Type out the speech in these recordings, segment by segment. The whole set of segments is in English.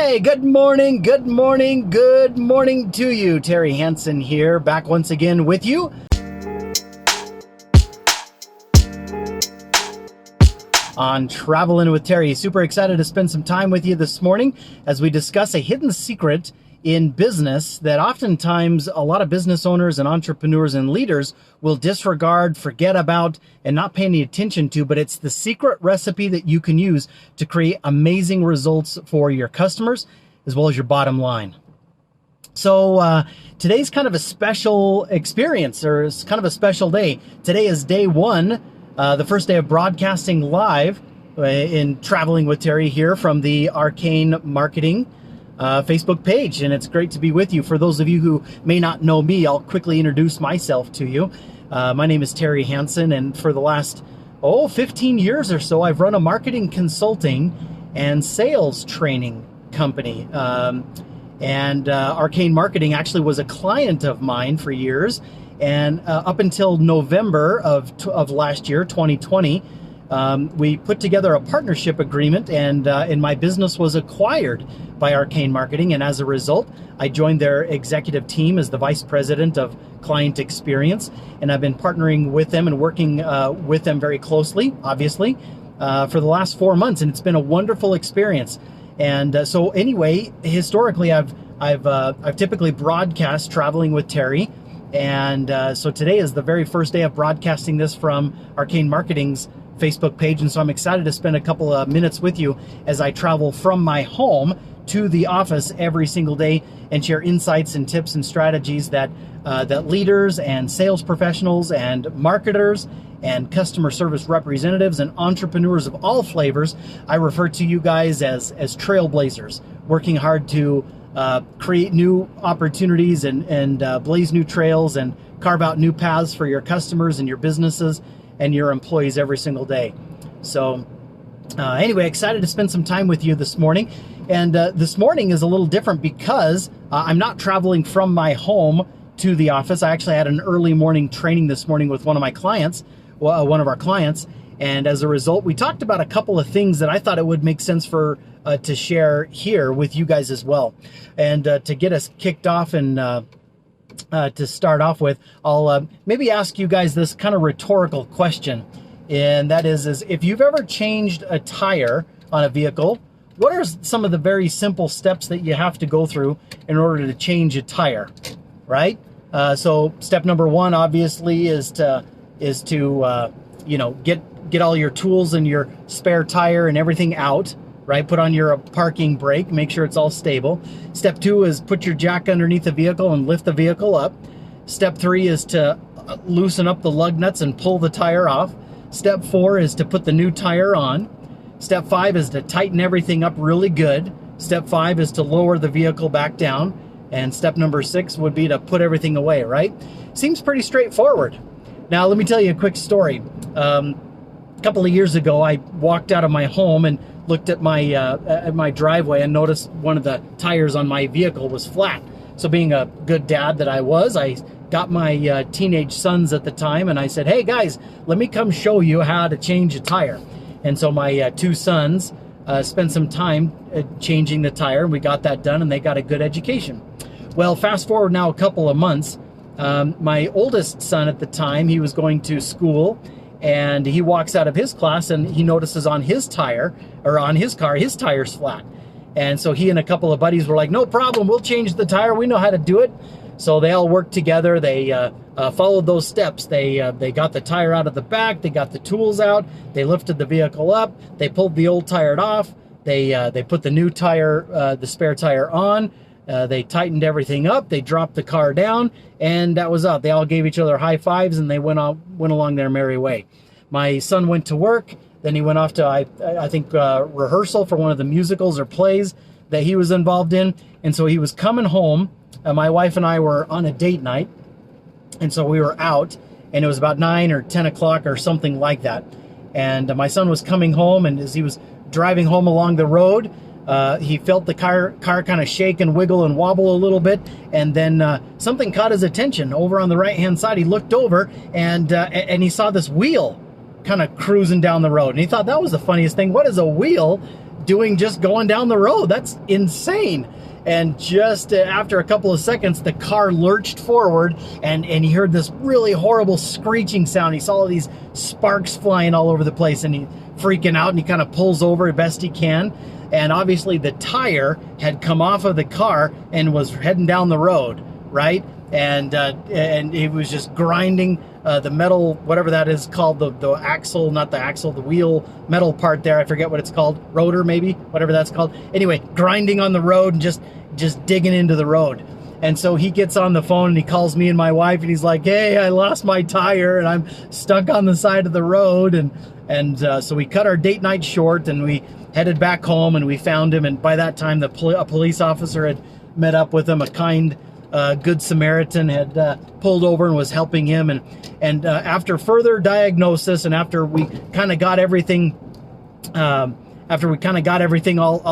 Hey, good morning to you. Terry Hansen here, back once again with you. On Traveling with Terry. Super excited to spend some time with you this morning as we discuss a hidden secret in business that oftentimes a lot of business owners and entrepreneurs and leaders will disregard, forget about, and not pay any attention to, but it's the secret recipe that you can use to create amazing results for your customers as well as your bottom line. So today's kind of a special experience, or it's kind of a special day. Today is day one, the first day of broadcasting live in Traveling with Terry here from the Arcane Marketing Facebook page, and it's great to be with you. For those of you who may not know me, I'll quickly introduce myself to you. My name is Terry Hansen, and for the last 15 years or so, I've run a marketing consulting and sales training company. Arcane Marketing actually was a client of mine for years, and up until November of last year, 2020, we put together a partnership agreement, and my business was acquired by Arcane Marketing, and as a result, I joined their executive team as the vice president of client experience, and I've been partnering with them and working with them very closely, obviously, for the last 4 months, and it's been a wonderful experience. And so anyway, historically, I've typically broadcast Traveling with Terry, and so today is the very first day of broadcasting this from Arcane Marketing's Facebook page, and so I'm excited to spend a couple of minutes with you as I travel from my home to the office every single day and share insights and tips and strategies that leaders and sales professionals and marketers and customer service representatives and entrepreneurs of all flavors. I refer to you guys as trailblazers, working hard to create new opportunities and blaze new trails and carve out new paths for your customers and your businesses and your employees every single day. So anyway, excited to spend some time with you this morning. And this morning is a little different because I'm not traveling from my home to the office. I actually had an early morning training this morning with one of my clients, one of our clients. And as a result, we talked about a couple of things that I thought it would make sense for to share here with you guys as well. And to get us kicked off and to start off with, I'll maybe ask you guys this kind of rhetorical question. And that is if you've ever changed a tire on a vehicle, what are some of the very simple steps that you have to go through in order to change a tire, right? So step number one, obviously, is to get all your tools and your spare tire and everything out, right? Put on your parking brake, make sure it's all stable. Step two is put your jack underneath the vehicle and lift the vehicle up. Step three is to loosen up the lug nuts and pull the tire off. Step four is to put the new tire on. Step five is to tighten everything up really good. Step five is to lower the vehicle back down. And step number six would be to put everything away, right? Seems pretty straightforward. Now, let me tell you a quick story. A couple of years ago, I walked out of my home and looked at my driveway and noticed one of the tires on my vehicle was flat. So being a good dad that I was, I got my teenage sons at the time, and I said, hey guys, let me come show you how to change a tire. And so my two sons spent some time changing the tire, and we got that done, and they got a good education. Well, fast forward now a couple of months, my oldest son at the time, he was going to school, and he walks out of his class and he notices on his tire, or on his car, his tire's flat. And so he and a couple of buddies were like, no problem, we'll change the tire, we know how to do it. So they all worked together. They followed those steps. They got the tire out of the back, they got the tools out, they lifted the vehicle up, they pulled the old tire off, they put the new tire, the spare tire on, they tightened everything up, they dropped the car down, and that was up. They all gave each other high fives, and they went along their merry way. My son went to work, then he went off to, I think, rehearsal for one of the musicals or plays that he was involved in, and so he was coming home. My wife and I were on a date night, and so we were out, and it was about 9 or 10 o'clock or something like that. And my son was coming home, and as he was driving home along the road, he felt the car kind of shake and wiggle and wobble a little bit, and then something caught his attention over on the right-hand side. He looked over, and he saw this wheel kind of cruising down the road, and he thought that was the funniest thing. What is a wheel just going down the road. That's insane. And just after a couple of seconds, the car lurched forward, and he heard this really horrible screeching sound. He saw all these sparks flying all over the place, and he freaking out, and he kind of pulls over as best he can. And obviously the tire had come off of the car and was heading down the road, right? And it was just grinding the metal, whatever that is called, the axle, not the axle, the wheel metal part there. I forget what it's called, rotor maybe, whatever that's called. Anyway, grinding on the road and just digging into the road. And so he gets on the phone and he calls me and my wife, and he's like, "Hey, I lost my tire and I'm stuck on the side of the road." And so we cut our date night short and we headed back home, and we found him. And by that time, a police officer had met up with him. A kind, good Samaritan had pulled over and was helping him. And after further diagnosis, and after we kind of got everything, all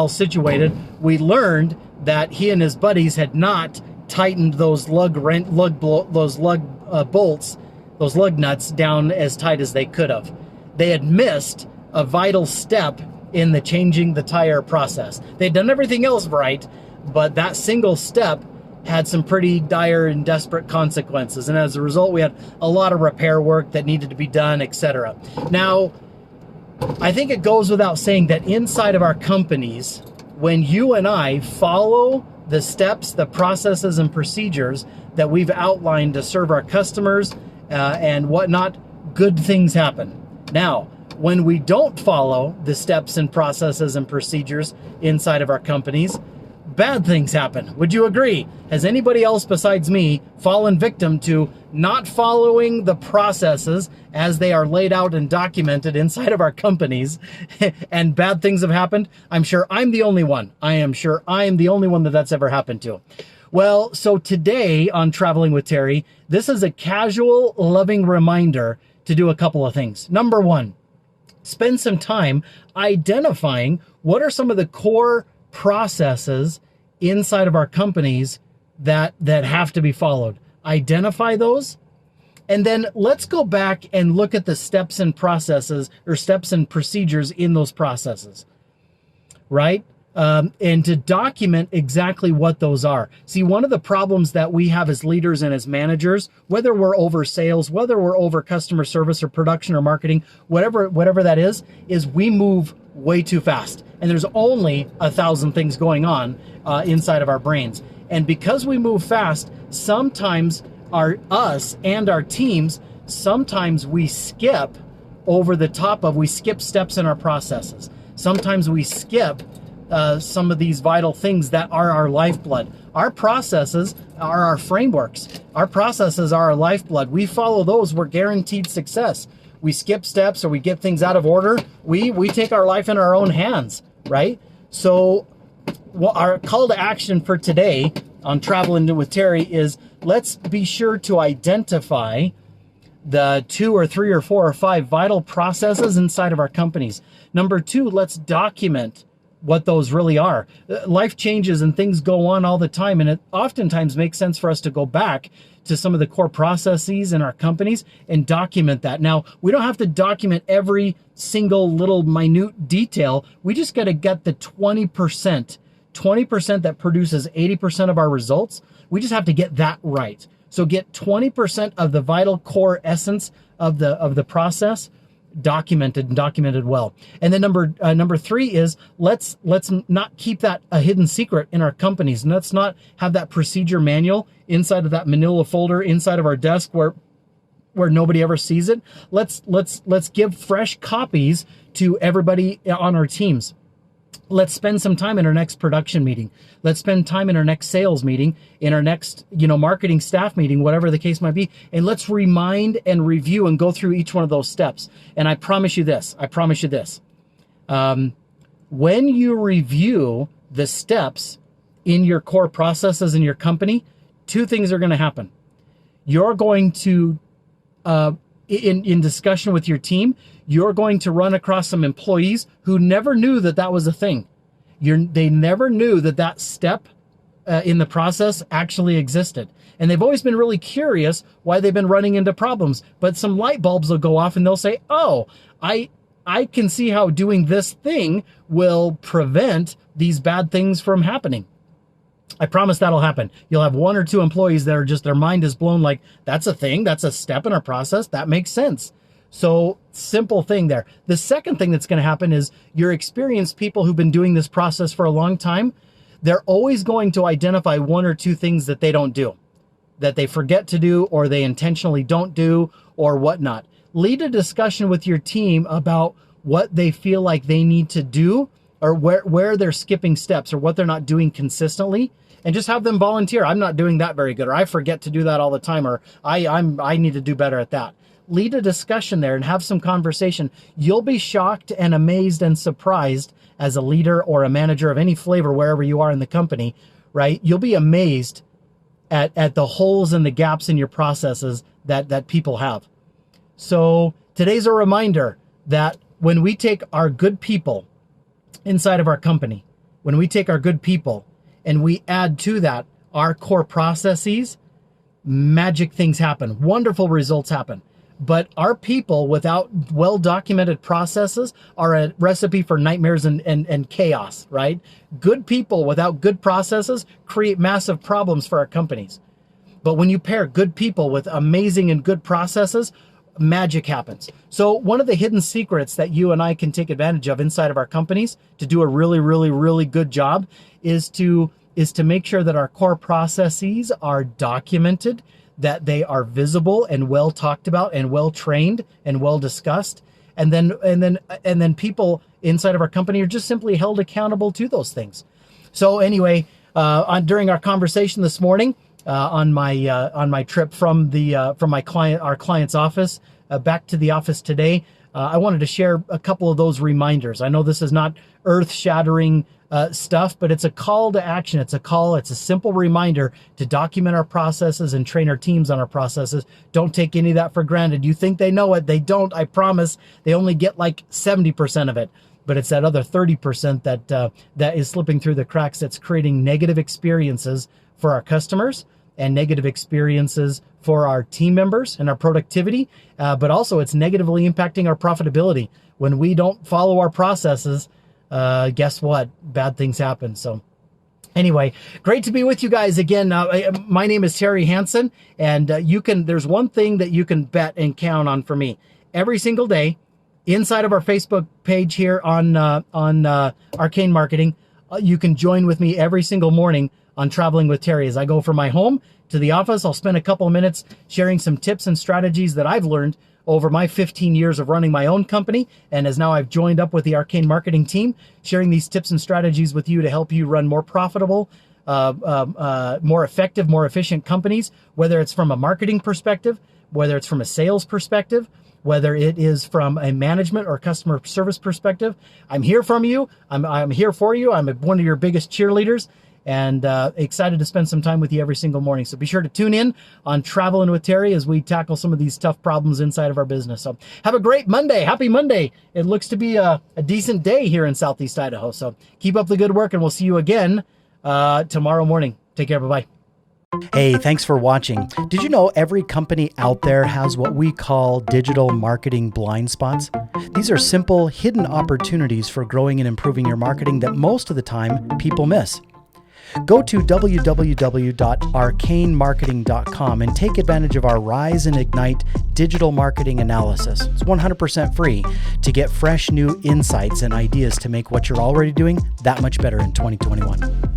situated, we learned that he and his buddies had not tightened those lug bolts, those lug nuts down as tight as they could have. They had missed a vital step in the changing the tire process. They'd done everything else right, but that single step had some pretty dire and desperate consequences. And as a result, we had a lot of repair work that needed to be done, etc. Now, I think it goes without saying that inside of our companies, when you and I follow the steps, the processes, and procedures that we've outlined to serve our customers and whatnot, good things happen. Now, when we don't follow the steps and processes and procedures inside of our companies, bad things happen. Would you agree? Has anybody else besides me fallen victim to not following the processes as they are laid out and documented inside of our companies, and bad things have happened? I'm sure I'm the only one. I am sure I am the only one that's ever happened to. Well, so today on Traveling with Terry, this is a casual, loving reminder to do a couple of things. Number one, spend some time identifying what are some of the core processes inside of our companies that have to be followed. Identify those, and then let's go back and look at the steps and processes, or steps and procedures in those processes, right? And to document exactly what those are. See, one of the problems that we have as leaders and as managers, whether we're over sales, whether we're over customer service or production or marketing, whatever that is we move way too fast. And there's only 1,000 things going on inside of our brains. And because we move fast, sometimes us and our teams, sometimes we skip over the top of, we skip steps in our processes. Sometimes we skip some of these vital things that are our lifeblood. Our processes are our frameworks. Our processes are our lifeblood. We follow those, we're guaranteed success. We skip steps or we get things out of order, we take our life in our own hands, right? So our call to action for today on Traveling with Terry is, let's be sure to identify the 2 or 3 or 4 or 5 vital processes inside of our companies. Number 2, let's document what those really are. Life changes and things go on all the time, and it oftentimes makes sense for us to go back to some of the core processes in our companies and document that. Now, we don't have to document every single little minute detail. We just got to get the 20% that produces 80% of our results. We just have to get that right. So get 20% of the vital core essence of the process documented well. And then number 3 is let's not keep that a hidden secret in our companies. And let's not have that procedure manual inside of that manila folder inside of our desk where nobody ever sees it. Let's give fresh copies to everybody on our teams. Let's spend some time in our next production meeting. Let's spend time in our next sales meeting, in our next, marketing staff meeting, whatever the case might be. And let's remind and review and go through each one of those steps. And I promise you this, when you review the steps in your core processes in your company, 2 things are going to happen. You're going to, in discussion with your team, you're going to run across some employees who never knew that was a thing. They never knew that step in the process actually existed. And they've always been really curious why they've been running into problems. But some light bulbs will go off and they'll say, oh, I I can see how doing this thing will prevent these bad things from happening. I promise that'll happen. You'll have 1 or 2 employees that are just, their mind is blown like, that's a thing, that's a step in our process, that makes sense. So simple thing there. The second thing that's going to happen is your experienced people who've been doing this process for a long time, they're always going to identify 1 or 2 things that they don't do, that they forget to do, or they intentionally don't do, or whatnot. Lead a discussion with your team about what they feel like they need to do, or where they're skipping steps, or what they're not doing consistently, and just have them volunteer. I'm not doing that very good, or I forget to do that all the time, or I need to do better at that. Lead a discussion there and have some conversation. You'll be shocked and amazed and surprised as a leader or a manager of any flavor, wherever you are in the company, right? You'll be amazed at the holes and the gaps in your processes that people have. So today's a reminder that when we take our good people inside of our company, when we take our good people and we add to that our core processes, magic things happen. Wonderful results happen. But our people without well-documented processes are a recipe for nightmares and chaos, right? Good people without good processes create massive problems for our companies. But when you pair good people with amazing and good processes, magic happens. So one of the hidden secrets that you and I can take advantage of inside of our companies to do a really, really, really good job is to make sure that our core processes are documented, that they are visible and well talked about and well trained and well discussed. And then people inside of our company are just simply held accountable to those things. So anyway, during our conversation this morning, on my trip from our client's office back to the office today, I wanted to share a couple of those reminders. I know this is not earth-shattering stuff, but it's a call to action. It's a simple reminder to document our processes and train our teams on our processes. Don't take any of that for granted. You think they know it. They don't. I promise. They only get like 70% of it. But it's that other 30% that is slipping through the cracks, that's creating negative experiences for our customers and negative experiences for our team members and our productivity. But also it's negatively impacting our profitability. When we don't follow our processes, guess what? Bad things happen. So anyway, great to be with you guys again. My name is Terry Hansen, and there's one thing that you can bet and count on for me every single day inside of our Facebook page here on Arcane Marketing. You can join with me every single morning on Traveling with Terry. As I go from my home to the office, I'll spend a couple of minutes sharing some tips and strategies that I've learned over my 15 years of running my own company. And as now I've joined up with the Arcane Marketing team, sharing these tips and strategies with you to help you run more profitable, more effective, more efficient companies, whether it's from a marketing perspective, whether it's from a sales perspective, whether it is from a management or customer service perspective. I'm here from you. I'm here for you. I'm one of your biggest cheerleaders, and excited to spend some time with you every single morning. So be sure to tune in on Traveling with Terry as we tackle some of these tough problems inside of our business. So have a great Monday. Happy Monday. It looks to be a decent day here in Southeast Idaho. So keep up the good work, and we'll see you again tomorrow morning. Take care. Bye-bye. Hey, thanks for watching. Did you know every company out there has what we call digital marketing blind spots? These are simple, hidden opportunities for growing and improving your marketing that most of the time people miss. Go to www.arcanemarketing.com and take advantage of our Rise and Ignite digital marketing analysis. It's 100% free to get fresh new insights and ideas to make what you're already doing that much better in 2021.